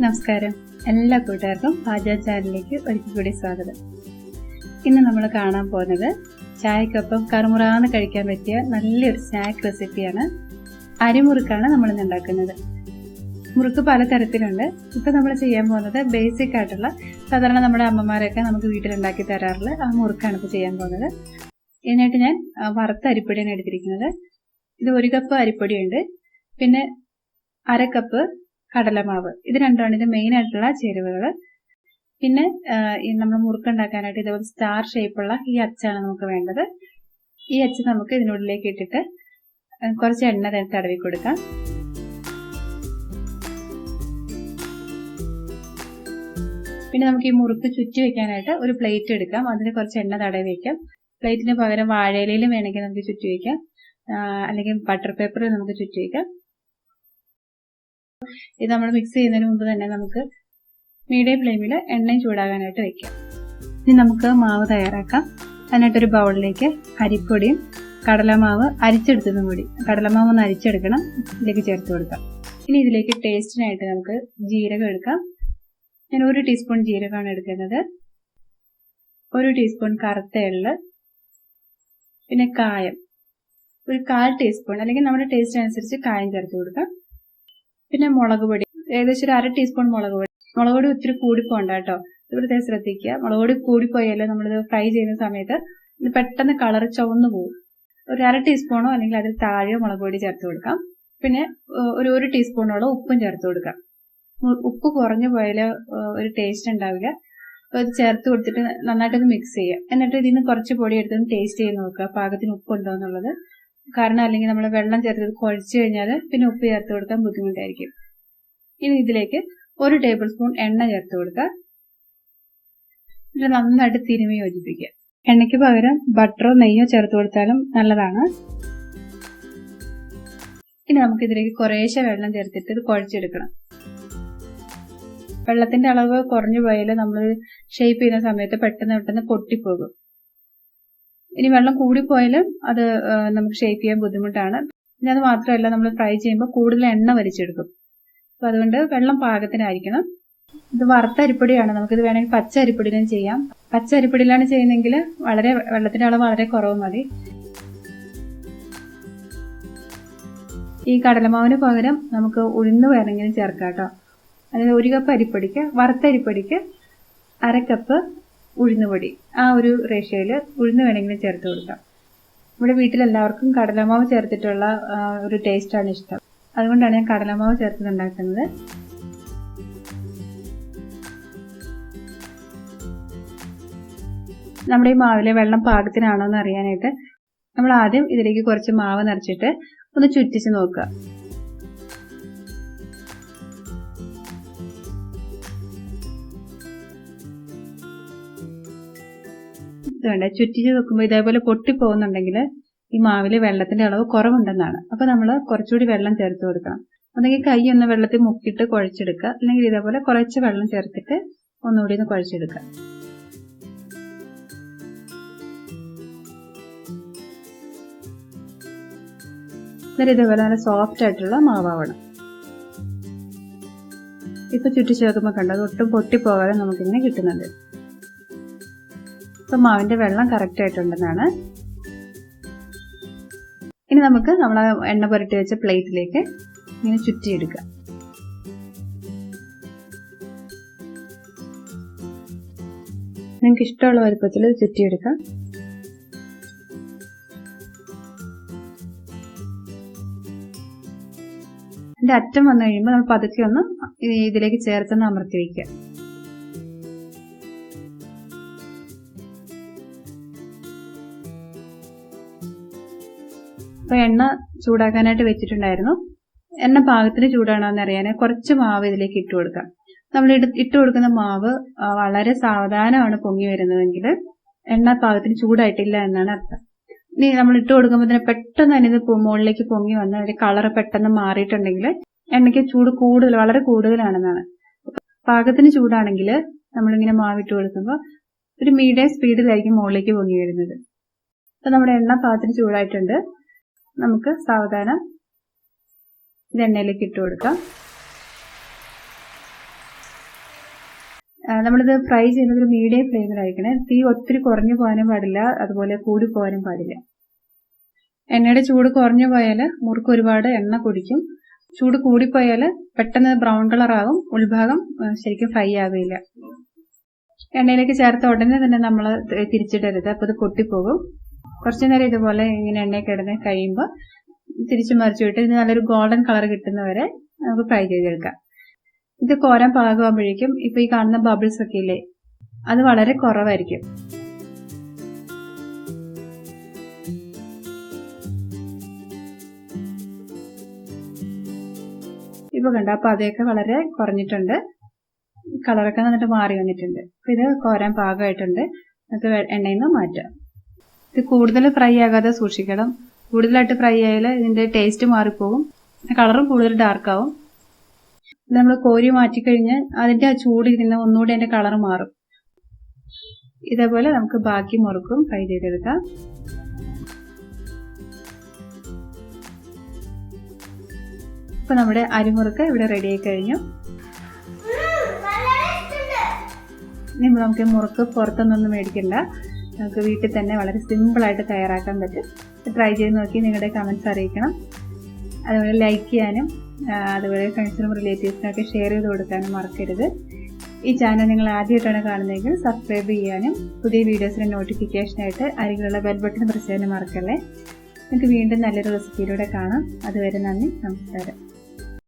നമസ്കാരം, എല്ലാ കൂട്ടുകാർക്കും പാചക ചാനലിലേക്ക് ഒരിക്കൽ കൂടി സ്വാഗതം. ഇന്ന് നമ്മൾ കാണാൻ പോകുന്നത് ചായക്കൊപ്പം കറുമുറാന്ന് കഴിക്കാൻ പറ്റിയ നല്ലൊരു സ്നാക്ക് റെസിപ്പിയാണ്. അരിമുറുക്കാണ് നമ്മൾ ഇന്ന് ഉണ്ടാക്കുന്നത്. മുറുക്ക് പലതരത്തിലുണ്ട്. ഇപ്പം നമ്മൾ ചെയ്യാൻ പോകുന്നത് ബേസിക് ആയിട്ടുള്ള സാധാരണ നമ്മുടെ അമ്മമാരൊക്കെ നമുക്ക് വീട്ടിലുണ്ടാക്കി തരാറുള്ള ആ മുറുക്കാണ് ഇപ്പോൾ ചെയ്യാൻ പോകുന്നത്. ഇതിനായിട്ട് ഞാൻ വറുത്ത അരിപ്പൊടിയാണ് എടുത്തിരിക്കുന്നത്. ഇത് 1 കപ്പ് അരിപ്പൊടിയുണ്ട്, പിന്നെ 1/2 കപ്പ് കടലമാവ്. ഇത് രണ്ടാണ് ഇത് മെയിൻ ആയിട്ടുള്ള ചേരുവകൾ. പിന്നെ നമ്മൾ മുറുക്കുണ്ടാക്കാനായിട്ട് ഇതുപോലെ സ്റ്റാർ ഷേപ്പുള്ള ഈ അച്ചാണ് നമുക്ക് വേണ്ടത്. ഈ അച്ച് നമുക്ക് ഇതിനുള്ളിലേക്ക് ഇട്ടിട്ട് കുറച്ച് എണ്ണ തടവി കൊടുക്കാം. പിന്നെ നമുക്ക് ഈ മുറുക്ക് ചുറ്റി വെക്കാനായിട്ട് ഒരു പ്ലേറ്റ് എടുക്കാം. അതിന് കുറച്ച് എണ്ണ തടവി വയ്ക്കാം. പ്ലേറ്റിന് പകരം വാഴയിലയിലും വേണമെങ്കിൽ നമുക്ക് ചുറ്റി വയ്ക്കാം, അല്ലെങ്കിൽ ബട്ടർ പേപ്പറിൽ നമുക്ക് ചുറ്റി വയ്ക്കാം. ഇത് നമ്മൾ മിക്സ് ചെയ്യുന്നതിന് മുമ്പ് തന്നെ നമുക്ക് മീഡിയം ഫ്ലെയിമിൽ എണ്ണയും ചൂടാകാനായിട്ട് വെക്കാം. ഇനി നമുക്ക് മാവ് തയ്യാറാക്കാം. അതിനായിട്ടൊരു ബൗളിലേക്ക് അരിപ്പൊടിയും കടലമാവ് അരിച്ചെടുത്തതും കൂടി, കടലമാവ് ഒന്ന് അരിച്ചെടുക്കണം, ഇതിലേക്ക് ചേർത്ത് കൊടുക്കാം. ഇനി ഇതിലേക്ക് ടേസ്റ്റിനായിട്ട് നമുക്ക് ജീരകം എടുക്കാം. ഞാൻ 1 ടീസ്പൂൺ ജീരകമാണ് എടുക്കുന്നത്. 1 ടീസ്പൂൺ കറുത്ത എള്ള്, പിന്നെ കായം ഒരു 1/4 ടീസ്പൂൺ, അല്ലെങ്കിൽ നമ്മുടെ ടേസ്റ്റ് അനുസരിച്ച് കായം ചേർത്ത് കൊടുക്കാം. പിന്നെ മുളക് പൊടി ഏകദേശം ഒരു 1/2 ടീസ്പൂൺ മുളക് പൊടി. മുളക് പൊടി ഒത്തിരി കൂടിപ്പോണ്ട കേട്ടോ, ഇത് പ്രത്യേകം ശ്രദ്ധിക്കുക. മുളക് പൊടി കൂടിപ്പോയാലോ നമ്മളിത് ഫ്രൈ ചെയ്യുന്ന സമയത്ത് ഇത് പെട്ടെന്ന് കളർ ചുവന്നു പോകും. ഒരു 1/2 ടീസ്പൂണോ അല്ലെങ്കിൽ അതിൽ താഴെയോ മുളക് പൊടി ചേർത്ത് കൊടുക്കാം. പിന്നെ ഒരു 1 ടീസ്പൂണോളം ഉപ്പും ചേർത്ത് കൊടുക്കാം. ഉപ്പ് കുറഞ്ഞു പോയാൽ ഒരു ടേസ്റ്റ് ഉണ്ടാവില്ല. അപ്പോൾ ഇത് ചേർത്ത് കൊടുത്തിട്ട് നന്നായിട്ടൊന്ന് മിക്സ് ചെയ്യുക. എന്നിട്ട് ഇതിൽ നിന്ന് കുറച്ച് പൊടി എടുത്തൊന്ന് ടേസ്റ്റ് ചെയ്ത് നോക്കുക പാകത്തിന് ഉപ്പുണ്ടോ എന്നുള്ളത്. കാരണം അല്ലെങ്കിൽ നമ്മൾ വെള്ളം ചേർത്ത് കുഴച്ച് കഴിഞ്ഞാൽ പിന്നെ ഉപ്പ് ചേർത്ത് കൊടുക്കാൻ ബുദ്ധിമുട്ടായിരിക്കും. ഇനി ഇതിലേക്ക് 1 ടേബിൾ സ്പൂൺ എണ്ണ ചേർത്ത് കൊടുക്കുക. ഇത് നന്നായിട്ട് തിരുമ്മി യോജിപ്പിക്കുക. എണ്ണയ്ക്ക് പകരം ബട്ടറോ നെയ്യോ ചേർത്ത് കൊടുത്താലും നല്ലതാണ്. ഇനി നമുക്ക് ഇതിലേക്ക് കുറേശ്ശെ വെള്ളം ചേർത്തിട്ട് ഇത് കുഴച്ചെടുക്കണം. വെള്ളത്തിന്റെ അളവ് കുറഞ്ഞു പോയാൽ നമ്മൾ ഷേപ്പ് ചെയ്യുന്ന സമയത്ത് പെട്ടെന്ന് പൊട്ടിപ്പോകും. ഇനി വെള്ളം കൂടിപ്പോയാലും അത് നമുക്ക് ഷേപ്പ് ചെയ്യാൻ ബുദ്ധിമുട്ടാണ്. പിന്നെ അത് മാത്രമല്ല, നമ്മൾ ഫ്രൈ ചെയ്യുമ്പോൾ കൂടുതൽ എണ്ണ വലിച്ചെടുക്കും. അപ്പോൾ അതുകൊണ്ട് വെള്ളം പാകത്തിനായിരിക്കണം. ഇത് വറുത്ത അരിപ്പൊടിയാണ്. നമുക്കിത് വേണമെങ്കിൽ പച്ച അരിപ്പൊടിയിലും ചെയ്യാം. പച്ച അരിപ്പൊടിയിലാണ് ചെയ്യുന്നതെങ്കിൽ വെള്ളത്തിന്റെ അളവ് വളരെ കുറവ് മതി. ഈ കടലമാവിന് പകരം നമുക്ക് ഉഴുന്ന് വേണമെങ്കിലും ചേർക്കാം കേട്ടോ. അതായത് 1 കപ്പ് അരിപ്പൊടിക്ക്, വറുത്ത അരിപ്പൊടിക്ക് 1/2 കപ്പ് ഉഴുന്നുപൊടി, ആ ഒരു റേഷ്യോയിൽ ഉഴുന്ന് വേണമെങ്കിലും ചേർത്ത് കൊടുക്കാം. ഇവിടെ വീട്ടിലെല്ലാവർക്കും കടലമാവ് ചേർത്തിട്ടുള്ള ഒരു ടേസ്റ്റാണ് ഇഷ്ടം. അതുകൊണ്ടാണ് ഞാൻ കടലമാവ് ചേർത്തിട്ടുണ്ടാക്കുന്നത്. നമ്മുടെ ഈ മാവിലെ വെള്ളം പാകത്തിനാണോ എന്ന് അറിയാനായിട്ട് നമ്മൾ ആദ്യം ഇതിലേക്ക് കുറച്ച് മാവ് നിറച്ചിട്ട് ഒന്ന് ചുറ്റിച്ച് നോക്കുക. വേണ്ട ചുറ്റിച്ച് വെക്കുമ്പോൾ ഇതേപോലെ പൊട്ടിപ്പോകുന്നുണ്ടെങ്കിൽ ഈ മാവില് വെള്ളത്തിന്റെ അളവ് കുറവുണ്ടെന്നാണ്. അപ്പൊ നമ്മൾ കുറച്ചുകൂടി വെള്ളം ചേർത്ത് കൊടുക്കണം. അല്ലെങ്കിൽ കൈ ഒന്ന് വെള്ളത്തിൽ മുക്കിയിട്ട് കുഴച്ചെടുക്കുക, അല്ലെങ്കിൽ ഇതേപോലെ കുറച്ച് വെള്ളം ചേർത്തിട്ട് ഒന്നുകൂടി ഒന്ന് കുഴച്ചെടുക്കുക. എന്നിട്ട് ഇതേപോലെ നല്ല സോഫ്റ്റ് ആയിട്ടുള്ള മാവാവണം. ഇപ്പൊ ചുറ്റിച്ച് വെക്കുമ്പോൾ കണ്ടത് ഒട്ടും പൊട്ടിപ്പോകാതെ നമുക്കിങ്ങനെ കിട്ടുന്നുണ്ട്. ഇപ്പൊ മാവിന്റെ വെള്ളം കറക്റ്റ് ആയിട്ടുണ്ടെന്നാണ്. ഇനി നമുക്ക് നമ്മൾ എണ്ണ പുരട്ടി വെച്ച പ്ലേറ്റിലേക്ക് ഇങ്ങനെ ചുറ്റിയെടുക്കുക. നിങ്ങൾക്ക് ഇഷ്ടമുള്ള വലുപ്പത്തിൽ ചുറ്റിയെടുക്കാം. ഇതിന്റെ അറ്റം വന്നു കഴിയുമ്പോൾ നമ്മൾ പതുക്കെ ഒന്ന് ഇതിലേക്ക് ചേർത്തൊന്ന് അമർത്തി വയ്ക്കുക. അപ്പൊ എണ്ണ ചൂടാക്കാനായിട്ട് വെച്ചിട്ടുണ്ടായിരുന്നു. എണ്ണ പാകത്തിന് ചൂടാണോ എന്ന് അറിയാൻ കുറച്ച് മാവ് ഇതിലേക്ക് ഇട്ട് കൊടുക്കാം. നമ്മൾ ഇട്ട് കൊടുക്കുന്ന മാവ് വളരെ സാവധാനമാണ് പൊങ്ങി വരുന്നതെങ്കിൽ എണ്ണ പാകത്തിന് ചൂടായിട്ടില്ല എന്നാണ് അർത്ഥം. ഇനി നമ്മൾ ഇട്ട് കൊടുക്കുമ്പോൾ തന്നെ പെട്ടെന്ന് തന്നെ ഇത് മുകളിലേക്ക് പൊങ്ങി വന്ന് അതിന്റെ കളർ പെട്ടെന്ന് മാറിയിട്ടുണ്ടെങ്കിൽ എണ്ണയ്ക്ക് ചൂട് വളരെ കൂടുതലാണെന്നാണ്. പാകത്തിന് ചൂടാണെങ്കിൽ നമ്മളിങ്ങനെ മാവിട്ട് കൊടുക്കുമ്പോൾ ഒരു മീഡിയം സ്പീഡിലായിരിക്കും മുകളിലേക്ക് പൊങ്ങി വരുന്നത്. അപ്പൊ നമ്മുടെ എണ്ണ പാകത്തിന് ചൂടായിട്ടുണ്ട്. നമുക്ക് സാവധാനം ഇത് എണ്ണയിലേക്ക് ഇട്ട് കൊടുക്കാം. നമ്മളിത് ഫ്രൈ ചെയ്യുന്നത് ഒരു മീഡിയം ഫ്ലെയിമിലായിരിക്കണേ. തീ ഒത്തിരി കുറഞ്ഞു പോകാനും പാടില്ല, അതുപോലെ കൂടി പോകാനും പാടില്ല. എണ്ണയുടെ ചൂട് കുറഞ്ഞു പോയാൽ മുറുക്ക് ഒരുപാട് എണ്ണ കുടിക്കും. ചൂട് കൂടിപ്പോയാൽ പെട്ടെന്ന് ബ്രൗൺ കളർ ആകും, ഉൾഭാഗം ശരിക്കും ഫ്രൈ ആവില്ല. എണ്ണയിലേക്ക് ചേർത്ത ഉടനെ തന്നെ നമ്മൾ തിരിച്ചിടരുത്, അപ്പോൾ ഇത് പൊട്ടിപ്പോകും. കുറച്ചു നേരം ഇതുപോലെ ഇങ്ങനെ എണ്ണയിൽ കിടന്ന് കഴിയുമ്പോൾ തിരിച്ചു മറിച്ചു വിട്ട് ഇത് നല്ലൊരു ഗോൾഡൻ കളർ കിട്ടുന്നവരെ നമുക്ക് ഫ്രൈ ചെയ്തെടുക്കാം. ഇത് കോരാൻ പാകമാകുമ്പോഴേക്കും ഇപ്പൊ ഈ കാണുന്ന ബബിൾസ് ഒക്കെ ഇല്ലേ, അത് വളരെ കുറവായിരിക്കും. ഇപ്പൊ കണ്ട, അപ്പൊ അതൊക്കെ വളരെ കുറഞ്ഞിട്ടുണ്ട്, കളറൊക്കെ നന്നിട്ട് മാറി വന്നിട്ടുണ്ട്. അപ്പൊ ഇത് കോരാൻ പാകമായിട്ടുണ്ട്, നമുക്ക് എണ്ണയിൽ നിന്ന് മാറ്റാം. ഇത് കൂടുതൽ ഫ്രൈ ആകാതെ സൂക്ഷിക്കണം. കൂടുതലായിട്ട് ഫ്രൈ ആയാൽ ഇതിന്റെ ടേസ്റ്റ് മാറിപ്പോകും, കളറും കൂടുതൽ ഡാർക്ക് ആവും. നമ്മൾ കോരി മാറ്റിക്കഴിഞ്ഞാൽ അതിന്റെ ആ ചൂടിരുന്ന ഒന്നുകൂടി അതിന്റെ കളർ മാറും. ഇതേപോലെ നമുക്ക് ബാക്കി മുറുക്കും ഫ്രൈ ചെയ്തെടുക്കാം. ഇപ്പൊ നമ്മുടെ അരിമുറുക്ക് ഇവിടെ റെഡി ആയി കഴിഞ്ഞു. ഇനി നമുക്ക് മുറുക്ക് പുറത്തുനിന്നൊന്നും മേടിക്കണ്ട, നമുക്ക് വീട്ടിൽ തന്നെ വളരെ സിമ്പിളായിട്ട് തയ്യാറാക്കാൻ പറ്റും. ട്രൈ ചെയ്ത് നോക്കി നിങ്ങളുടെ കമൻസ് അറിയിക്കണം. അതുപോലെ ലൈക്ക് ചെയ്യാനും അതുപോലെ ഫ്രണ്ട്സിനും റിലേറ്റീവ്സിനൊക്കെ ഷെയർ ചെയ്ത് കൊടുക്കാനും മറക്കരുത്. ഈ ചാനൽ നിങ്ങൾ ആദ്യമായിട്ടാണ് കാണുന്നതെങ്കിൽ സബ്സ്ക്രൈബ് ചെയ്യാനും പുതിയ വീഡിയോസിന്റെ നോട്ടിഫിക്കേഷനായിട്ട് അരികിലുള്ള ബെൽ ബട്ടൺ പ്രസ് ചെയ്യാനും മറക്കല്ലേ. നമുക്ക് വീണ്ടും നല്ലൊരു റെസിപ്പിയിലൂടെ കാണാം. അതുവരെ നന്ദി, നമസ്കാരം.